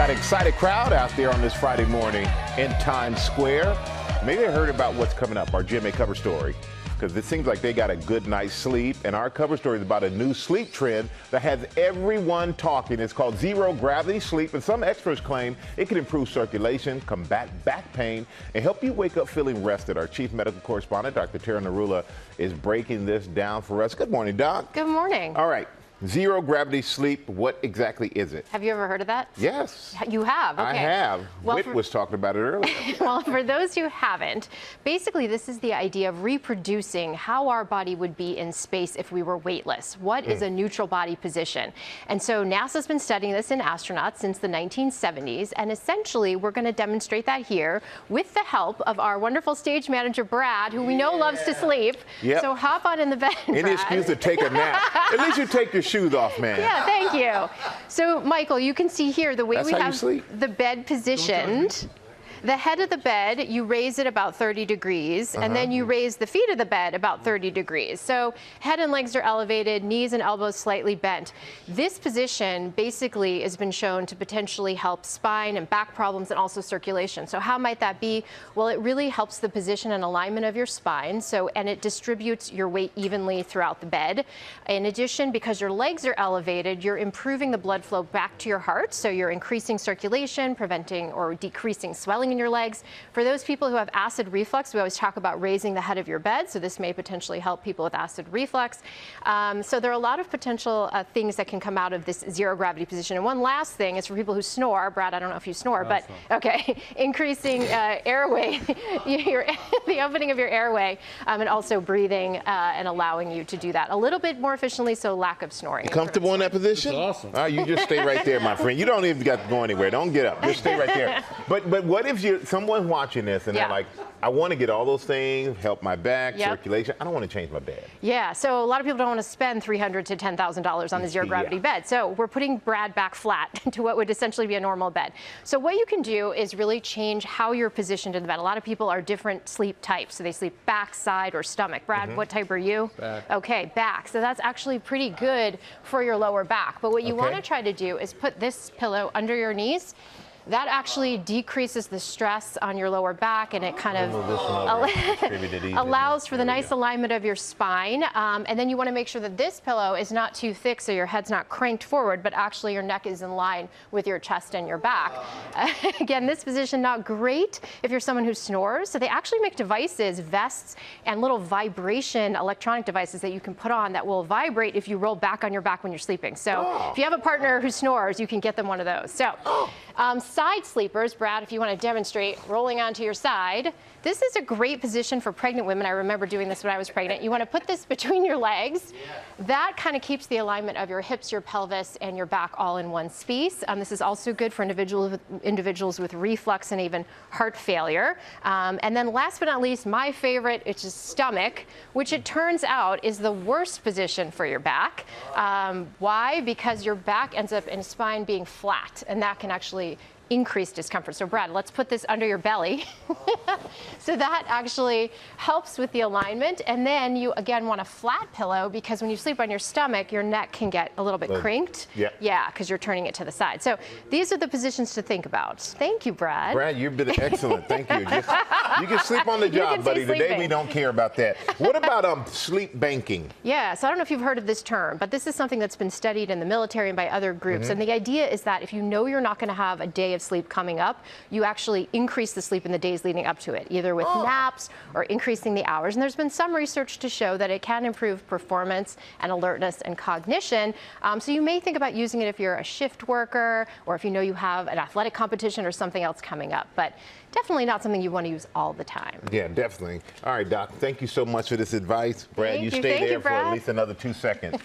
Got an excited crowd out there on this Friday morning in Times Square. Maybe they heard about what's coming up, our GMA cover story, because it seems like they got a good night's sleep. And our cover story is about a new sleep trend that has everyone talking. It's called zero gravity sleep, and some experts claim it can improve circulation, combat back pain, and help you wake up feeling rested. Our chief medical correspondent, Dr. Narula, is breaking this down for us. Good morning, Doc. Good morning. All right. Zero gravity sleep, what exactly is it? Have you ever heard of that? Yes. You have? Okay. I have. Well, Whit was talking about it earlier. Well, for those who haven't, basically this is the idea of reproducing how our body would be in space if we were weightless. What is a neutral body position? And so NASA's been studying this in astronauts since the 1970s, and essentially we're going to demonstrate that here with the help of our wonderful stage manager, Brad, who we know loves to sleep. Yep. So hop on in the bed, Any Brad. excuse to take a nap. At least you take your shoes off, man. Yeah, thank you. So, Michael, you can see here the way That's we how you have sleep? the bed positioned. The head of the bed, you raise it about 30 degrees, and then you raise the feet of the bed about 30 degrees. So head and legs are elevated, knees and elbows slightly bent. This position basically has been shown to potentially help spine and back problems and also circulation. So how might that be? Well, it really helps the position and alignment of your spine, and it distributes your weight evenly throughout the bed. In addition, because your legs are elevated, you're improving the blood flow back to your heart, so you're increasing circulation, preventing or decreasing swelling in your legs. For those people who have acid reflux, we always talk about raising the head of your bed, so this may potentially help people with acid reflux. So there are a lot of potential things that can come out of this zero gravity position. And one last thing is for people who snore. Brad, I don't know if you snore, but okay, increasing airway, the opening of your airway, and also breathing and allowing you to do that a little bit more efficiently, so lack of snoring. You comfortable in that position? That's awesome. All right, you just stay right there, my friend. You don't even got to go anywhere. Don't get up. Just stay right there. But what if you're someone watching this and they're like, I want to get all those things, help my back, circulation. I don't want to change my bed. Yeah, so a lot of people don't want to spend $300 to $10,000 on the zero gravity bed. So we're putting Brad back flat to what would essentially be a normal bed. So what you can do is really change how you're positioned in the bed. A lot of people are different sleep types. So they sleep back, side, or stomach. Brad, what type are you? Back. Okay, back. So that's actually pretty good for your lower back. But what you want to try to do is put this pillow under your knees. That actually decreases the stress on your lower back, and it kind of allows for the nice alignment of your spine. And then you want to make sure that this pillow is not too thick so your head's not cranked forward, but actually your neck is in line with your chest and your back. Again, this position not great if you're someone who snores. So they actually make devices, vests, and little vibration electronic devices that you can put on that will vibrate if you roll back on your back when you're sleeping. So if you have a partner who snores, you can get them one of those. So side sleepers, Brad, if you want to demonstrate rolling onto your side, this is a great position for pregnant women. I remember doing this when I was pregnant. You want to put this between your legs. That kind of keeps the alignment of your hips, your pelvis, and your back all in one space. This is also good for individuals with reflux and even heart failure. And then last but not least, my favorite, which is stomach, which it turns out is the worst position for your back. Why? Because your back ends up in spine being flat, and that can actually increased discomfort. So Brad, let's put this under your belly. So that actually helps with the alignment. And then you again want a flat pillow, because when you sleep on your stomach, your neck can get a little bit crinked. Yeah, because you're turning it to the side. So these are the positions to think about. Thank you, Brad. Brad, you've been excellent. Thank you. You can sleep on the job, buddy. Today we don't care about that. What about sleep banking? Yeah, so I don't know if you've heard of this term, but this is something that's been studied in the military and by other groups. And the idea is that if you know you're not going to have a day of sleep coming up, you actually increase the sleep in the days leading up to it, either with naps or increasing the hours. And there's been some research to show that it can improve performance and alertness and cognition. So you may think about using it if you're a shift worker, or if you know you have an athletic competition or something else coming up, but definitely not something you want to use all the time. Yeah, definitely. All right, Doc, thank you so much for this advice. Brad, you stay there for at least another 2 seconds.